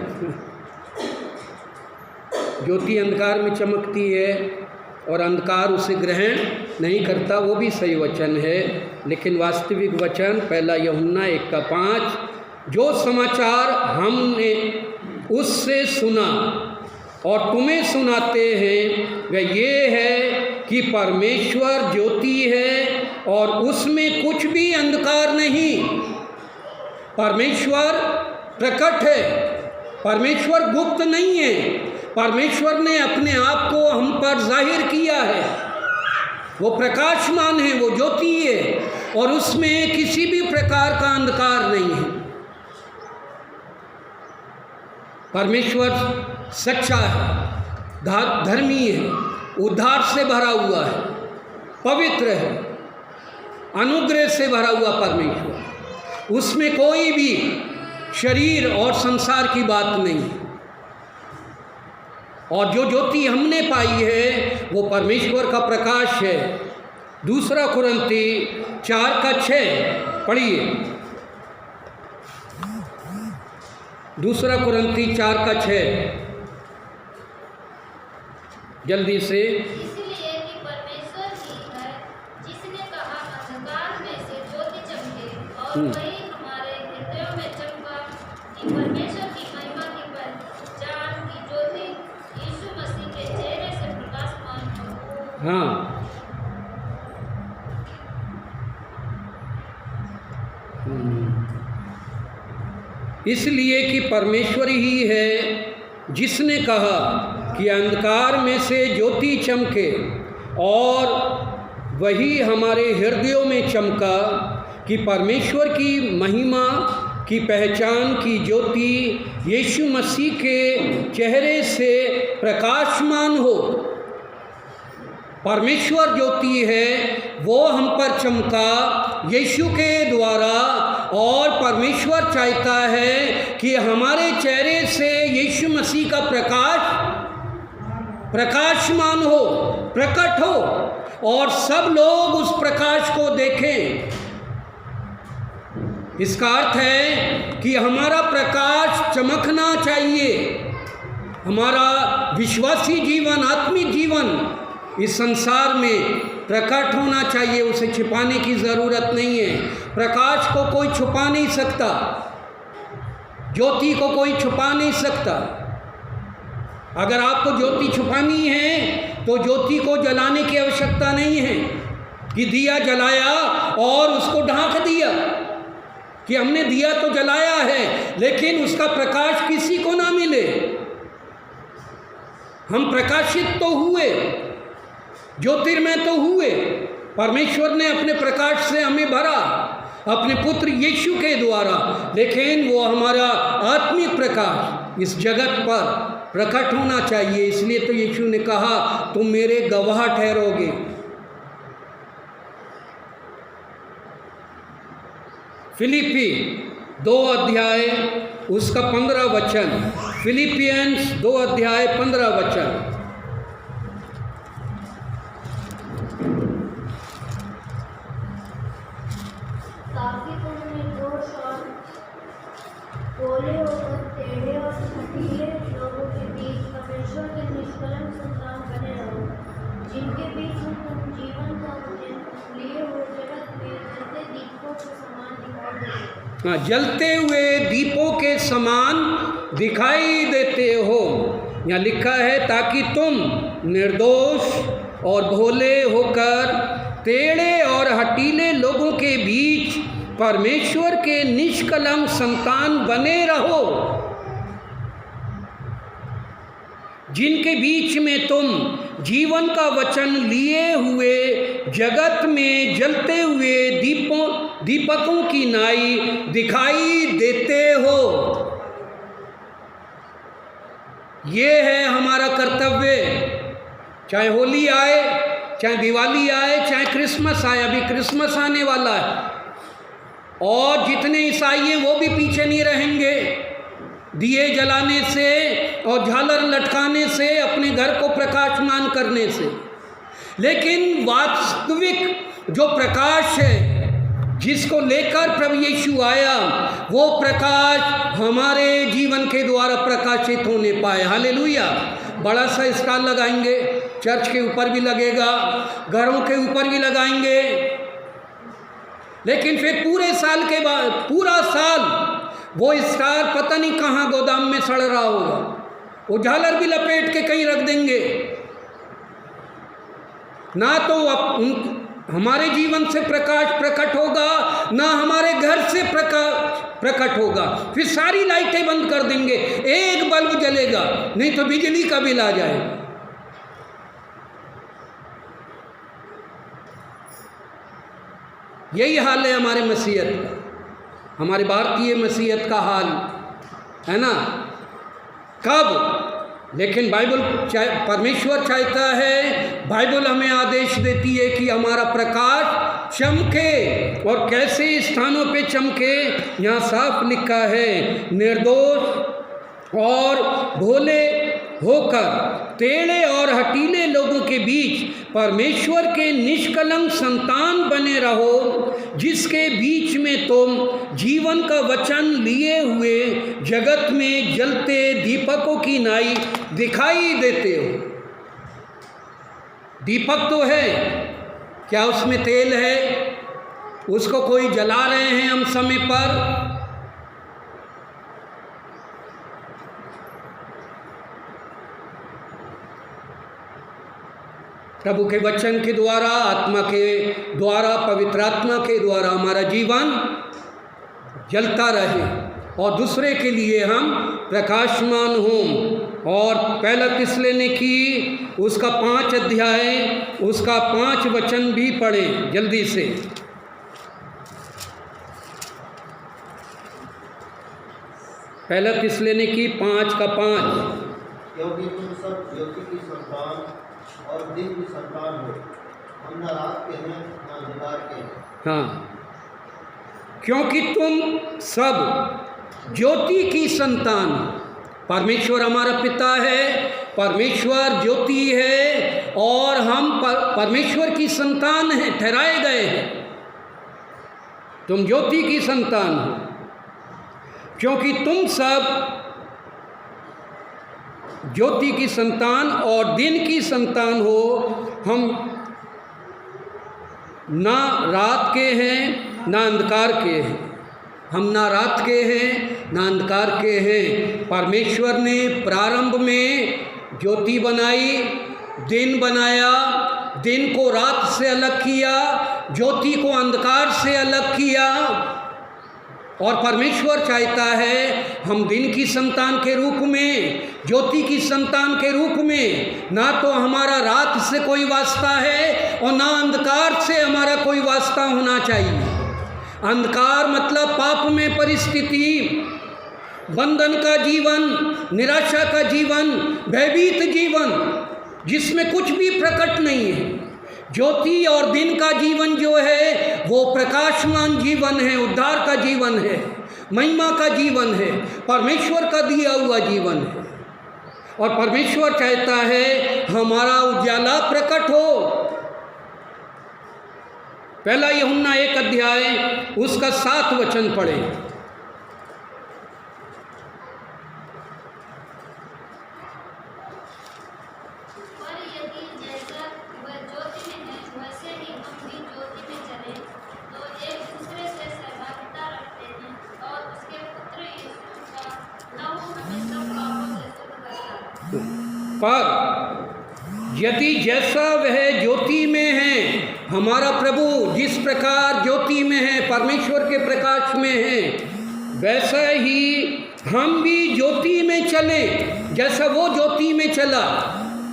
ज्योति अंधकार में चमकती है और अंधकार उसे ग्रहण नहीं करता, वो भी सही वचन है। लेकिन वास्तविक वचन 1 यूहन्ना 1:5, जो समाचार हमने उससे सुना और तुम्हें सुनाते हैं वह ये है कि परमेश्वर ज्योति है और उसमें कुछ भी अंधकार नहीं। परमेश्वर प्रकट है, परमेश्वर गुप्त नहीं है। परमेश्वर ने अपने आप को हम पर जाहिर किया है। वो प्रकाशमान है, वो ज्योति है और उसमें किसी भी प्रकार का अंधकार नहीं है। परमेश्वर सच्चा है, धर्मी है, उद्धार से भरा हुआ है, पवित्र है, अनुग्रह से भरा हुआ परमेश्वर। उसमें कोई भी शरीर और संसार की बात नहीं है। और जो ज्योति हमने पाई है वो परमेश्वर का प्रकाश है। 2 कुरिन्थी 4:6 पढ़िए। 2 कुरिन्थी 4:6 जल्दी से। इसलिए कि परमेश्वर ही है जिसने कहा अंधकार में से ज्योति चमके, और वही हमारे हृदयों में चमका कि परमेश्वर की महिमा की पहचान की ज्योति यीशु मसीह के चेहरे से प्रकाशमान हो। हाँ, इसलिए कि परमेश्वर ही है जिसने कहा कि अंधकार में से ज्योति चमके, और वही हमारे हृदयों में चमका कि परमेश्वर की महिमा की पहचान की ज्योति यीशु मसीह के चेहरे से प्रकाशमान हो। परमेश्वर ज्योति है, वो हम पर चमका यीशु के द्वारा, और परमेश्वर चाहता है कि हमारे चेहरे से यीशु मसीह का प्रकाशमान हो, प्रकट हो, और सब लोग उस प्रकाश को देखें। इसका अर्थ है कि हमारा प्रकाश चमकना चाहिए। हमारा विश्वासी जीवन, आत्मिक जीवन इस संसार में प्रकट होना चाहिए, उसे छिपाने की ज़रूरत नहीं है। प्रकाश को कोई छुपा नहीं सकता, ज्योति को कोई छुपा नहीं सकता। अगर आपको ज्योति छुपानी है तो ज्योति को जलाने की आवश्यकता नहीं है कि दिया जलाया और उसको ढांक दिया, कि हमने दिया तो जलाया है लेकिन उसका प्रकाश किसी को ना मिले। हम प्रकाशित तो हुए, ज्योतिर्मय तो हुए, परमेश्वर ने अपने प्रकाश से हमें भरा अपने पुत्र यीशु के द्वारा, लेकिन वो हमारा आत्मिक प्रकाश इस जगत पर प्रकट होना चाहिए। इसलिए तो यीशु ने कहा तुम मेरे गवाह ठहरोगे। फिलिपी 2 उसका 15 वचन। फिलिपियंस 2 15 वचन। ताकि तुम निर्दोष और भोले होकर टेढ़े और हठीले लोगों के बीच परमेश्वर के निष्कलंक संतान बने रहो, जिनके बीच में तुम जीवन का वचन लिए हो जगत में जैसे दीपकों के समान दिखाई देते। हाँ, जलते हुए दीपों के समान दिखाई देते हो। यहाँ लिखा है ताकि तुम निर्दोष और भोले होकर टेढ़े और हठीले लोगों के बीच परमेश्वर के निष्कलंक संतान बने रहो, जिनके बीच में तुम जीवन का वचन लिए हुए जगत में जलते हुए दीपकों की नाई दिखाई देते हो। ये है हमारा कर्तव्य, चाहे होली आए, चाहे दिवाली आए, चाहे क्रिसमस आए। अभी क्रिसमस आने वाला है और जितने ईसाई हैं वो भी पीछे नहीं रहेंगे। दिए जलाने से और झालर लटकाने से, अपने घर को प्रकाशमान करने से। लेकिन वास्तविक जो प्रकाश है जिसको लेकर प्रभु यीशु आया, वो प्रकाश हमारे जीवन के द्वारा प्रकाशित होने पाए। हालेलुया। बड़ा सा स्टार लगाएंगे, चर्च के ऊपर भी लगेगा, घरों के ऊपर भी लगाएंगे, लेकिन फिर पूरे साल के बाद पूरा साल वो स्टार पता नहीं कहाँ गोदाम में सड़ रहा होगा। वो झालर भी लपेट के कहीं रख देंगे। ना तो हमारे जीवन से प्रकाश प्रकट होगा, ना हमारे घर से प्रकाश प्रकट होगा। फिर सारी लाइटें बंद कर देंगे, एक बल्ब जलेगा, नहीं तो बिजली का बिल आ जाएगा। यही हाल है हमारे मसीहत का, हमारे भारतीय मसीहत का हाल है ना। कब? लेकिन बाइबल परमेश्वर चाहता है, बाइबल हमें आदेश देती है कि हमारा प्रकाश चमके। और कैसे स्थानों पे चमके? यहाँ साफ लिखा है, निर्दोष और भोले होकर टेढ़े और हठीले लोगों के बीच परमेश्वर के निष्कलंक संतान बने रहो, जिसके बीच में तुम जीवन का वचन लिए हुए जगत में जलते दीपकों की नाई दिखाई देते हो। दीपक तो है, क्या उसमें तेल है? उसको कोई जला रहे हैं हम समय पर? प्रभु के वचन के द्वारा, आत्मा के द्वारा, पवित्र आत्मा के द्वारा हमारा जीवन जलता रहे और दूसरे के लिए हम प्रकाशमान हों। और पहला थिस्सलुनीकी उसका 5 अध्याय उसका 5 वचन भी पढ़ें जल्दी से। पहला थिस्सलुनीकी 5:5। क्योंकि तुम सब ज्योति की संतान और दिन की संतान हो, हम न रात के हैं न अंधकार के हैं। हाँ, क्योंकि तुम सब ज्योति की संतान। परमेश्वर हमारा पिता है, परमेश्वर ज्योति है और हम परमेश्वर की संतान हैं, ठहराए गए हैं। तुम ज्योति की संतान हो, क्योंकि तुम सब ज्योति की संतान और दिन की संतान हो। हम ना रात के हैं ना अंधकार के हैं, हम ना रात के हैं ना अंधकार के हैं। परमेश्वर ने प्रारंभ में ज्योति बनाई, दिन बनाया, दिन को रात से अलग किया, ज्योति को अंधकार से अलग किया। और परमेश्वर चाहता है हम दिन की संतान के रूप में, ज्योति की संतान के रूप में, ना तो हमारा रात से कोई वास्ता है और ना अंधकार से हमारा कोई वास्ता होना चाहिए। अंधकार मतलब पाप में परिस्थिति, बंधन का जीवन, निराशा का जीवन, भयभीत जीवन, जिसमें कुछ भी प्रकट नहीं है। ज्योति और दिन का जीवन जो है वो प्रकाशमान जीवन है, उद्धार का जीवन है, महिमा का जीवन है, परमेश्वर का दिया हुआ जीवन है। और परमेश्वर चाहता है हमारा उजाला प्रकट हो। पहला यूहन्ना 1 अध्याय उसका 7 वचन पढ़ें। पर यदि जैसा वह ज्योति में है, हमारा प्रभु जिस प्रकार ज्योति में है, परमेश्वर के प्रकाश में है, वैसा ही हम भी ज्योति में चले जैसा वो ज्योति में चला।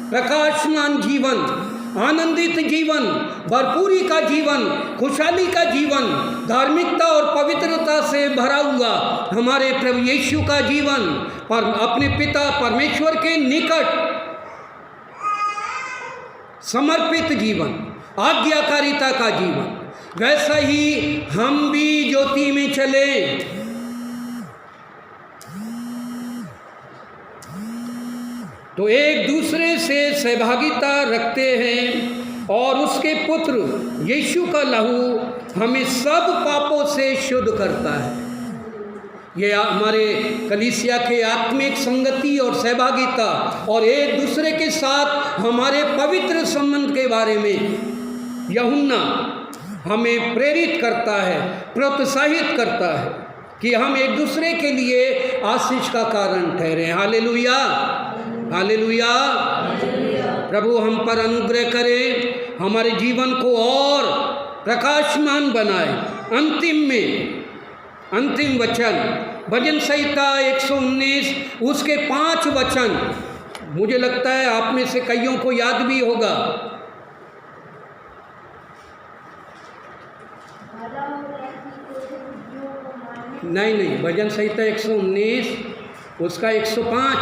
प्रकाशमान जीवन, आनंदित जीवन, भरपूरी का जीवन, खुशहाली का जीवन, धार्मिकता और पवित्रता से भरा हुआ हमारे प्रभु यीशु का जीवन, पर अपने पिता परमेश्वर के निकट समर्पित जीवन, आज्ञाकारिता का जीवन, वैसा ही हम भी ज्योति में चले। तो एक दूसरे से सहभागिता रखते हैं और उसके पुत्र यीशु का लहू हमें सब पापों से शुद्ध करता है। यह हमारे कलीसिया के आत्मिक संगति और सहभागिता और एक दूसरे के साथ हमारे पवित्र संबंध के बारे में यूहन्ना हमें प्रेरित करता है, प्रोत्साहित करता है कि हम एक दूसरे के लिए आशीष का कारण ठहरें। Hallelujah, hallelujah. प्रभु हम पर अनुग्रह करे, हमारे जीवन को और प्रकाशमान बनाए। अंतिम वचन भजन संहिता 119 उसके 5 वचन, मुझे लगता है आप में से कईयों को याद भी होगा। नहीं, भजन संहिता 119 उसका 105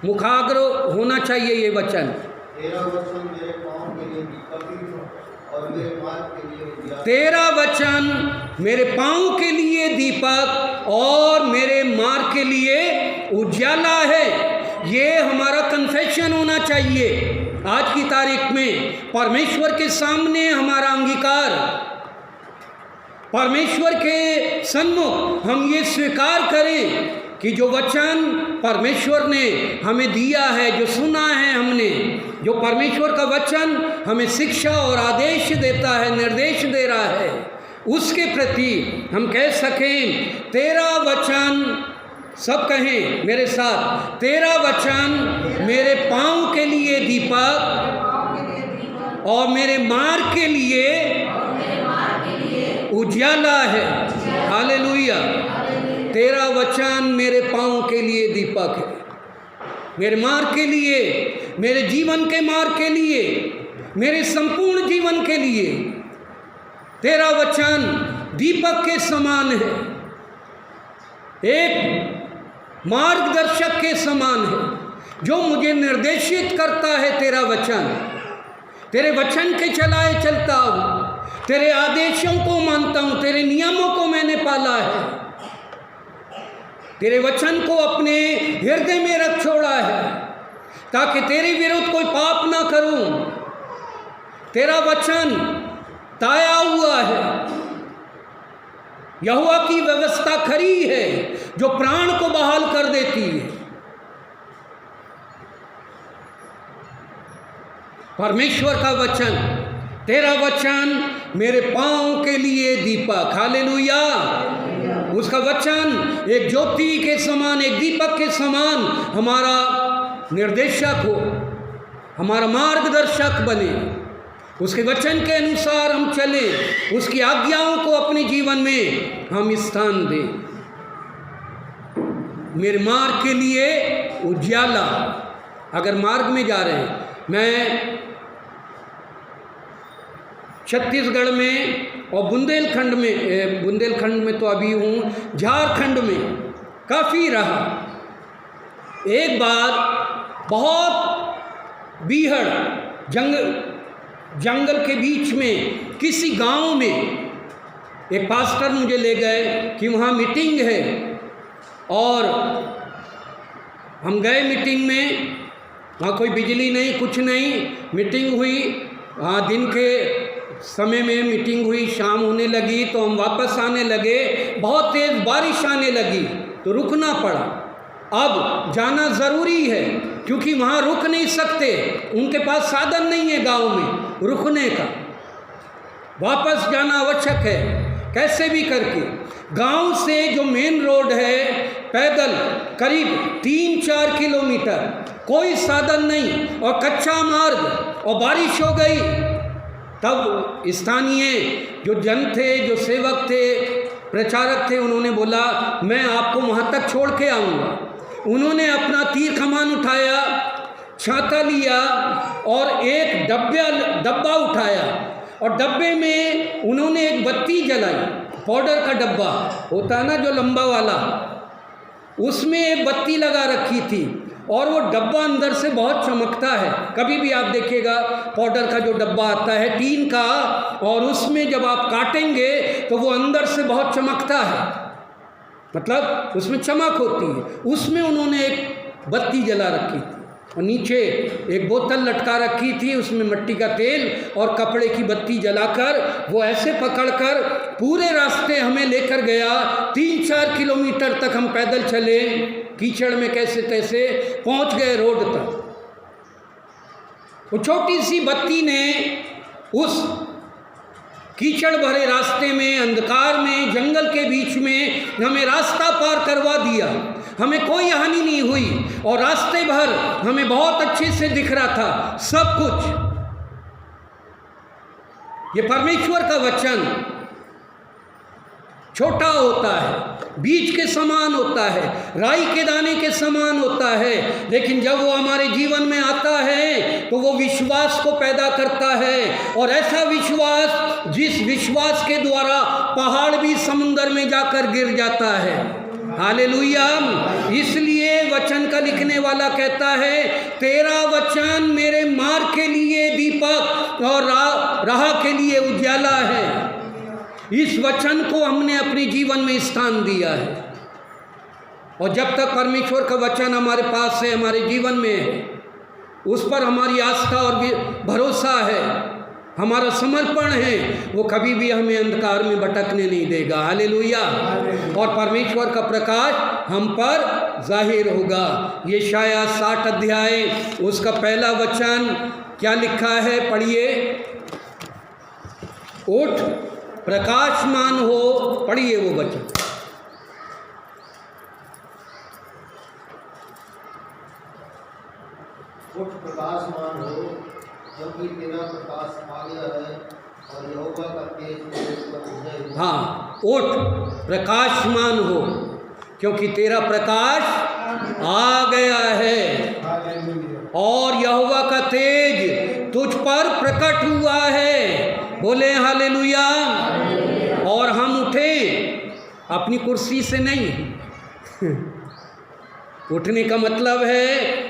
मुखाग्र होना चाहिए ये वचन। तेरा वचन मेरे पाँव के लिए दीपक और मेरे मार्ग के लिए उजियाला। तेरा वचन मेरे पाँव के लिए दीपक और मेरे मार्ग के लिए उजाला है। ये हमारा कन्फेशन होना चाहिए आज की तारीख में। परमेश्वर के सामने हमारा अंगीकार, परमेश्वर के सन्मुख हम ये स्वीकार करें कि जो वचन परमेश्वर ने हमें दिया है, जो सुना है हमने, जो परमेश्वर का वचन हमें शिक्षा और आदेश देता है, निर्देश दे रहा है, उसके प्रति हम कह सकें तेरा वचन, सब कहें मेरे साथ, तेरा वचन मेरे पाँव के लिए दीपक और मेरे मार्ग के लिए उजाला है। हालेलुया। तेरा वचन मेरे पाँव के लिए दीपक है, मेरे मार्ग के लिए, मेरे जीवन के मार्ग के लिए, मेरे संपूर्ण जीवन के लिए तेरा वचन दीपक के समान है, एक मार्गदर्शक के समान है जो मुझे निर्देशित करता है। तेरा वचन, तेरे वचन के चलाए चलता हूँ, तेरे आदेशों को मानता हूँ, तेरे नियमों को मैंने पाला है, तेरे वचन को अपने हृदय में रख छोड़ा है ताकि तेरे विरुद्ध कोई पाप ना करूं। तेरा वचन ताया हुआ है, यहोवा की व्यवस्था खरी है जो प्राण को बहाल कर देती है। परमेश्वर का वचन, तेरा वचन मेरे पाँव के लिए दीपक। हालेलुया। उसका वचन एक ज्योति के समान, एक दीपक के समान हमारा निर्देशक हो, हमारा मार्गदर्शक बने। उसके वचन के अनुसार हम चले, उसकी आज्ञाओं को अपने जीवन में हम स्थान दें। मेरे मार्ग के लिए उजाला। अगर मार्ग में जा रहे हैं, मैं छत्तीसगढ़ में और बुंदेलखंड में तो अभी हूँ, झारखंड में काफ़ी रहा। एक बार बहुत बीहड़ जंगल के बीच में किसी गांव में एक पास्टर मुझे ले गए कि वहाँ मीटिंग है, और हम गए मीटिंग में। वहाँ कोई बिजली नहीं, कुछ नहीं, मीटिंग हुई। वहाँ दिन के समय में मीटिंग हुई, शाम होने लगी तो हम वापस आने लगे। बहुत तेज़ बारिश आने लगी तो रुकना पड़ा। अब जाना ज़रूरी है क्योंकि वहाँ रुक नहीं सकते, उनके पास साधन नहीं है गांव में रुकने का, वापस जाना आवश्यक है कैसे भी करके। गांव से जो मेन रोड है पैदल करीब 3-4 किलोमीटर, कोई साधन नहीं और कच्चा मार्ग, और बारिश हो गई। तब स्थानीय जो जन थे, जो सेवक थे, प्रचारक थे, उन्होंने बोला मैं आपको वहाँ तक छोड़ के आऊँगा। उन्होंने अपना तीर कमान उठाया, छाता लिया और एक डब्बा उठाया और डब्बे में उन्होंने एक बत्ती जलाई। पाउडर का डब्बा होता है ना जो लंबा वाला, उसमें एक बत्ती लगा रखी थी और वो डब्बा अंदर से बहुत चमकता है। कभी भी आप देखिएगा पाउडर का जो डब्बा आता है टीन का, और उसमें जब आप काटेंगे तो वो अंदर से बहुत चमकता है, मतलब उसमें चमक होती है। उसमें उन्होंने एक बत्ती जला रखी थी और नीचे एक बोतल लटका रखी थी, उसमें मिट्टी का तेल और कपड़े की बत्ती जलाकर वो ऐसे पकड़कर पूरे रास्ते हमें लेकर गया। 3-4 किलोमीटर तक हम पैदल चले, कीचड़ में कैसे तैसे पहुंच गए रोड तक। वो छोटी सी बत्ती ने उस कीचड़ भरे रास्ते में, अंधकार में, जंगल के बीच में हमें रास्ता पार करवा दिया। हमें कोई हानि नहीं हुई और रास्ते भर हमें बहुत अच्छे से दिख रहा था सब कुछ। ये परमेश्वर का वचन छोटा होता है, बीज के समान होता है, राई के दाने के समान होता है, लेकिन जब वो हमारे जीवन में आता है तो वो विश्वास को पैदा करता है, और ऐसा विश्वास जिस विश्वास के द्वारा पहाड़ भी समुद्र में जाकर गिर जाता है। हालेलुया। इसलिए वचन का लिखने वाला कहता है, तेरा वचन मेरे मार्ग के लिए दीपक और राह के लिए उजाला है। इस वचन को हमने अपने जीवन में स्थान दिया है, और जब तक परमेश्वर का वचन हमारे पास है, हमारे जीवन में है, उस पर हमारी आस्था और भरोसा है, हमारा समर्पण है, वो कभी भी हमें अंधकार में भटकने नहीं देगा। हालेलुया। और परमेश्वर का प्रकाश हम पर जाहिर होगा। यशायाह 60 अध्याय उसका पहला वचन क्या लिखा है, पढ़िए। उठ प्रकाशमान हो, पढ़िए वो वचन। उठ प्रकाशमान हो, क्योंकि तेरा प्रकाश आ गया है और यहोवा का तेज तेरे पर उदय हुआ। हाँ, उठ प्रकाशमान हो, क्योंकि तेरा प्रकाश आ गया है और यहोवा का तेज तुझ पर प्रकट हुआ है। बोले हालेलुया। और हम उठे अपनी कुर्सी से नहीं। उठने का मतलब है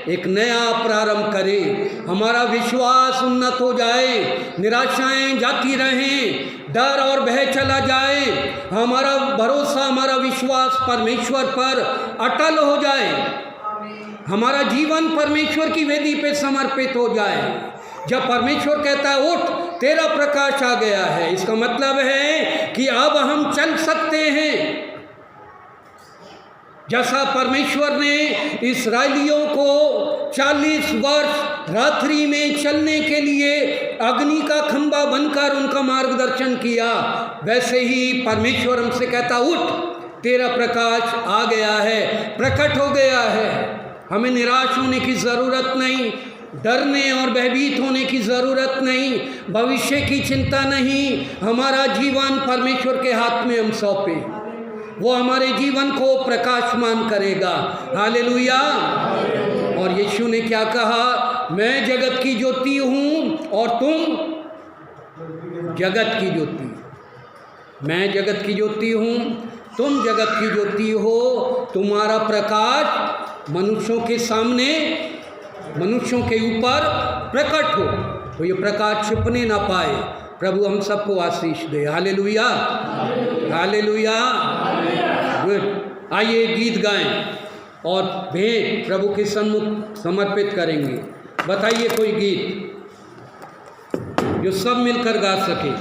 एक नया प्रारंभ करें, हमारा विश्वास उन्नत हो जाए, निराशाएं जाती रहें, डर और भय चला जाए, हमारा भरोसा, हमारा विश्वास परमेश्वर पर अटल हो जाए, हमारा जीवन परमेश्वर की वेदी पे समर्पित हो जाए। जब परमेश्वर कहता है उठ तेरा प्रकाश आ गया है, इसका मतलब है कि अब हम चल सकते हैं। जैसा परमेश्वर ने इस्राएलियों को 40 वर्ष रात्रि में चलने के लिए अग्नि का खंभा बनकर उनका मार्गदर्शन किया, वैसे ही परमेश्वर हमसे कहता उठ तेरा प्रकाश आ गया है, प्रकट हो गया है। हमें निराश होने की ज़रूरत नहीं, डरने और भयभीत होने की ज़रूरत नहीं, भविष्य की चिंता नहीं। हमारा जीवन परमेश्वर के हाथ में हम सौंपे, वो हमारे जीवन को प्रकाशमान करेगा। हालेलुया। और यीशु ने क्या कहा, मैं जगत की ज्योति हूँ और तुम जगत की ज्योति। मैं जगत की ज्योति हूँ, तुम जगत की ज्योति हो। तुम्हारा प्रकाश मनुष्यों के सामने, मनुष्यों के ऊपर प्रकट हो, तो ये प्रकाश छिपने ना पाए। प्रभु हम सबको आशीष दे। Hallelujah, hallelujah. गुड। आइए गीत गाएं और भेंट प्रभु के सम्मुख समर्पित करेंगे। बताइए कोई गीत जो सब मिलकर गा सके।